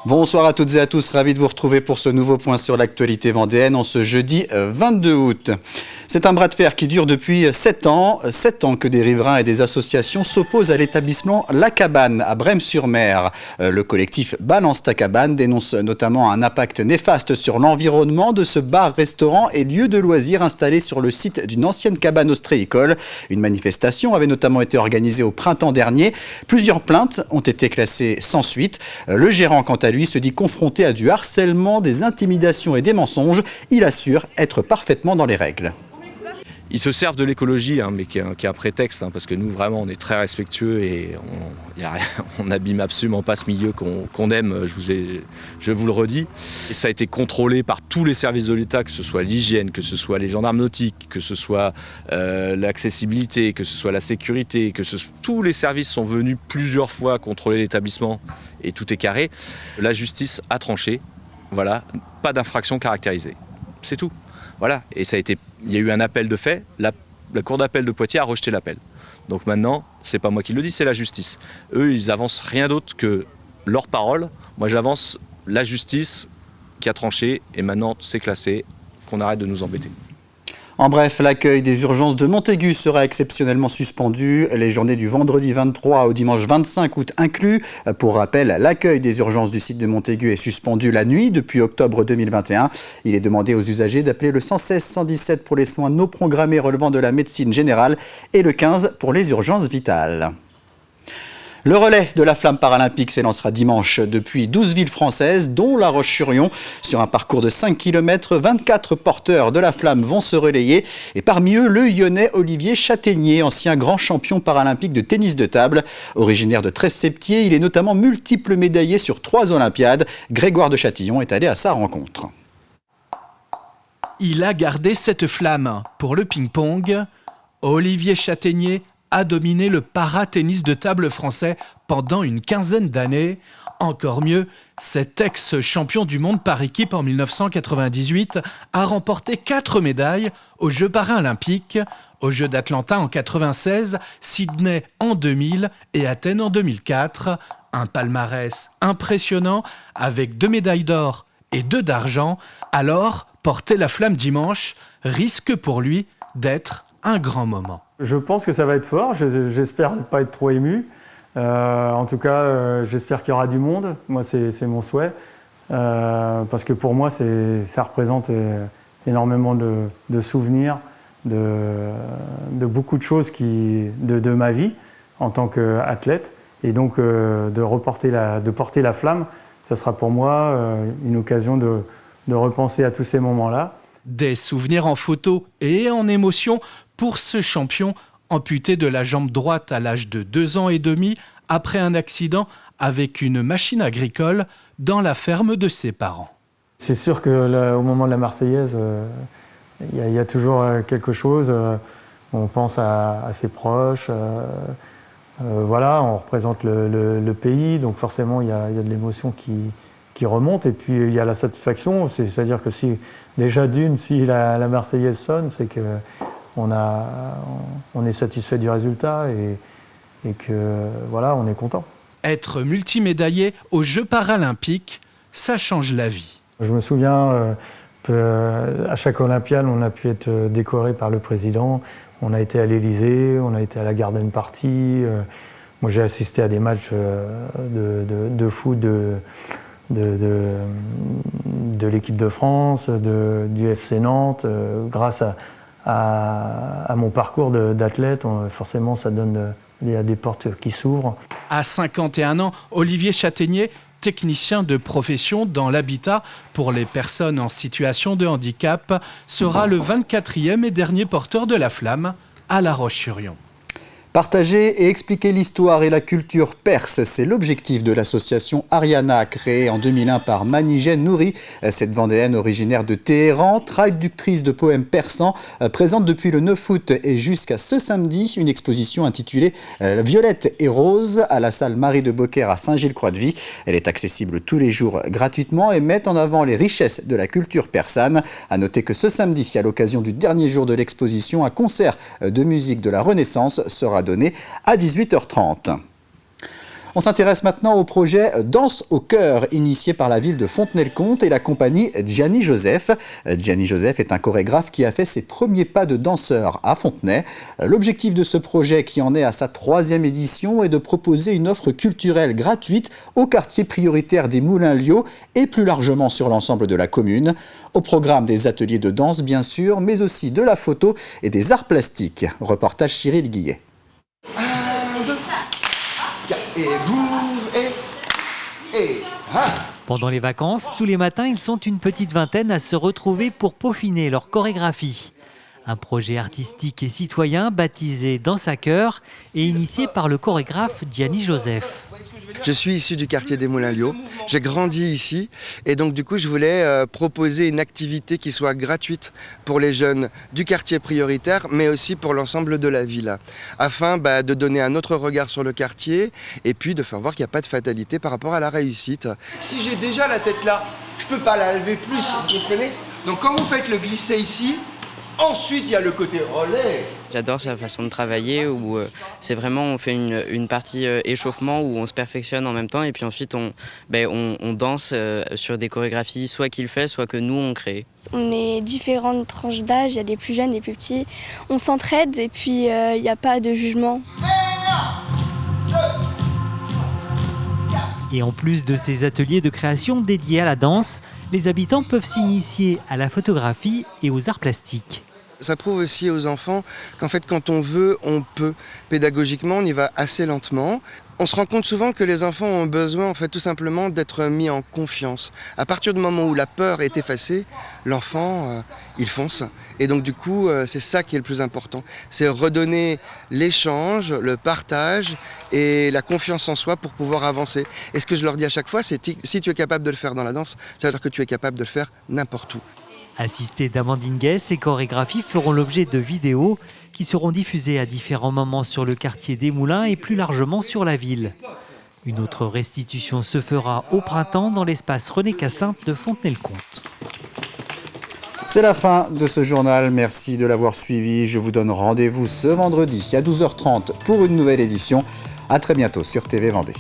Bonsoir à toutes et à tous, ravi de vous retrouver pour ce nouveau point sur l'actualité vendéenne en ce jeudi 22 août. C'est un bras de fer qui dure depuis 7 ans. 7 ans que des riverains et des associations s'opposent à l'établissement La Cabane à Brême-sur-Mer. Le collectif Balance ta cabane dénonce notamment un impact néfaste sur l'environnement de ce bar-restaurant et lieu de loisirs installé sur le site d'une ancienne cabane ostréicole. Une manifestation avait notamment été organisée au printemps dernier. Plusieurs plaintes ont été classées sans suite. Le gérant, quant à lui, se dit confronté à du harcèlement, des intimidations et des mensonges. Il assure être parfaitement dans les règles. Ils se servent de l'écologie, mais qui est un prétexte, parce que nous, vraiment, on est très respectueux et on n'abîme absolument pas ce milieu qu'on aime, je vous le redis. Et ça a été contrôlé par tous les services de l'État, que ce soit l'hygiène, que ce soit les gendarmes nautiques, que ce soit l'accessibilité, que ce soit la sécurité, tous les services sont venus plusieurs fois contrôler l'établissement et tout est carré. La justice a tranché, voilà, pas d'infraction caractérisée, c'est tout. Voilà, et il y a eu un appel de fait, la cour d'appel de Poitiers a rejeté l'appel. Donc maintenant, c'est pas moi qui le dis, c'est la justice. Eux, ils avancent rien d'autre que leur parole. Moi, j'avance la justice qui a tranché, et maintenant, c'est classé, qu'on arrête de nous embêter. En bref, l'accueil des urgences de Montaigu sera exceptionnellement suspendu. Les journées du vendredi 23 au dimanche 25 août inclus. Pour rappel, l'accueil des urgences du site de Montaigu est suspendu la nuit depuis octobre 2021. Il est demandé aux usagers d'appeler le 116 117 pour les soins non programmés relevant de la médecine générale et le 15 pour les urgences vitales. Le relais de la flamme paralympique s'élancera dimanche depuis 12 villes françaises, dont La Roche-sur-Yon. Sur un parcours de 5 km, 24 porteurs de la flamme vont se relayer. Et parmi eux, le Lyonnais Olivier Châtaignier, ancien grand champion paralympique de tennis de table. Originaire de Trèves-Septier, il est notamment multiple médaillé sur 3 Olympiades. Grégoire de Châtillon est allé à sa rencontre. Il a gardé cette flamme. Pour le ping-pong, Olivier Châtaignier a dominé le para-tennis de table français pendant une quinzaine d'années. Encore mieux, cet ex-champion du monde par équipe en 1998 a remporté 4 médailles aux Jeux paralympiques, aux Jeux d'Atlanta en 1996, Sydney en 2000 et Athènes en 2004. Un palmarès impressionnant avec 2 médailles d'or et 2 d'argent. Alors, porter la flamme dimanche risque pour lui d'être un grand moment. Je pense que ça va être fort, j'espère ne pas être trop ému. En tout cas, j'espère qu'il y aura du monde. Moi, c'est mon souhait. Parce que pour moi, ça représente énormément de souvenirs, de beaucoup de choses de ma vie en tant qu'athlète. Et donc, de porter la flamme, ça sera pour moi une occasion de repenser à tous ces moments-là. Des souvenirs en photo et en émotion pour ce champion amputé de la jambe droite à l'âge de 2 ans et demi après un accident avec une machine agricole dans la ferme de ses parents. C'est sûr qu'au moment de la Marseillaise, il y a toujours quelque chose. On pense à ses proches. Voilà, on représente le pays, donc forcément il y a de l'émotion qui remonte. Et puis il y a la satisfaction, c'est-à-dire que si la Marseillaise sonne, c'est que on est satisfait du résultat et que voilà, on est content. Être multimédaillé aux Jeux paralympiques, ça change la vie. Je me souviens qu'à chaque Olympiade, on a pu être décoré par le président. On a été à l'Élysée, on a été à la Garden Party. Moi, j'ai assisté à des matchs de foot de l'équipe de France, du FC Nantes. Grâce à mon parcours d'athlète, forcément, il y a des portes qui s'ouvrent. À 51 ans, Olivier Châtaignier, technicien de profession dans l'habitat pour les personnes en situation de handicap, sera le 24e et dernier porteur de la flamme à La Roche-sur-Yon. Partager et expliquer l'histoire et la culture perse, c'est l'objectif de l'association Ariana, créée en 2001 par Manigène Nouri. Cette Vendéenne originaire de Téhéran, traductrice de poèmes persans, présente depuis le 9 août et jusqu'à ce samedi une exposition intitulée Violette et Rose à la salle Marie de Beaucaire à Saint-Gilles-Croix-de-Vie. Elle est accessible tous les jours gratuitement et met en avant les richesses de la culture persane. À noter que ce samedi, à l'occasion du dernier jour de l'exposition, un concert de musique de la Renaissance sera donné à 18h30. On s'intéresse maintenant au projet Danse au cœur, initié par la ville de Fontenay-le-Comte et la compagnie Gianni Joseph. Gianni Joseph est un chorégraphe qui a fait ses premiers pas de danseur à Fontenay. L'objectif de ce projet, qui en est à sa 3e édition, est de proposer une offre culturelle gratuite au quartier prioritaire des Moulins-Liots et plus largement sur l'ensemble de la commune. Au programme des ateliers de danse, bien sûr, mais aussi de la photo et des arts plastiques. Reportage Cyril Guillet. Pendant les vacances, tous les matins, ils sont une petite vingtaine à se retrouver pour peaufiner leur chorégraphie. Un projet artistique et citoyen baptisé Danse à cœur et initié par le chorégraphe Gianni Joseph. Je suis issu du quartier des Moulins-Liots, j'ai grandi ici et donc du coup je voulais proposer une activité qui soit gratuite pour les jeunes du quartier prioritaire mais aussi pour l'ensemble de la ville afin de donner un autre regard sur le quartier et puis de faire voir qu'il n'y a pas de fatalité par rapport à la réussite. Si j'ai déjà la tête là, je peux pas la lever plus, vous comprenez? Donc quand vous faites le glisser ici, ensuite il y a le côté relais. J'adore sa façon de travailler où c'est vraiment, on fait une partie échauffement où on se perfectionne en même temps et puis ensuite on danse sur des chorégraphies soit qu'il fait, soit que nous on crée. On est différentes tranches d'âge, il y a des plus jeunes, des plus petits. On s'entraide et puis il n'y a pas de jugement. Et en plus de ces ateliers de création dédiés à la danse, les habitants peuvent s'initier à la photographie et aux arts plastiques. Ça prouve aussi aux enfants qu'en fait quand on veut, on peut. Pédagogiquement, on y va assez lentement. On se rend compte souvent que les enfants ont besoin en fait tout simplement d'être mis en confiance. À partir du moment où la peur est effacée, l'enfant il fonce. Et donc du coup c'est ça qui est le plus important. C'est redonner l'échange, le partage et la confiance en soi pour pouvoir avancer. Et ce que je leur dis à chaque fois, c'est si tu es capable de le faire dans la danse, ça veut dire que tu es capable de le faire n'importe où. Assistés d'Amandine Guay, ces chorégraphies feront l'objet de vidéos qui seront diffusées à différents moments sur le quartier des Moulins et plus largement sur la ville. Une autre restitution se fera au printemps dans l'espace René Cassin de Fontenay-le-Comte. C'est la fin de ce journal, merci de l'avoir suivi. Je vous donne rendez-vous ce vendredi à 12h30 pour une nouvelle édition. À très bientôt sur TV Vendée.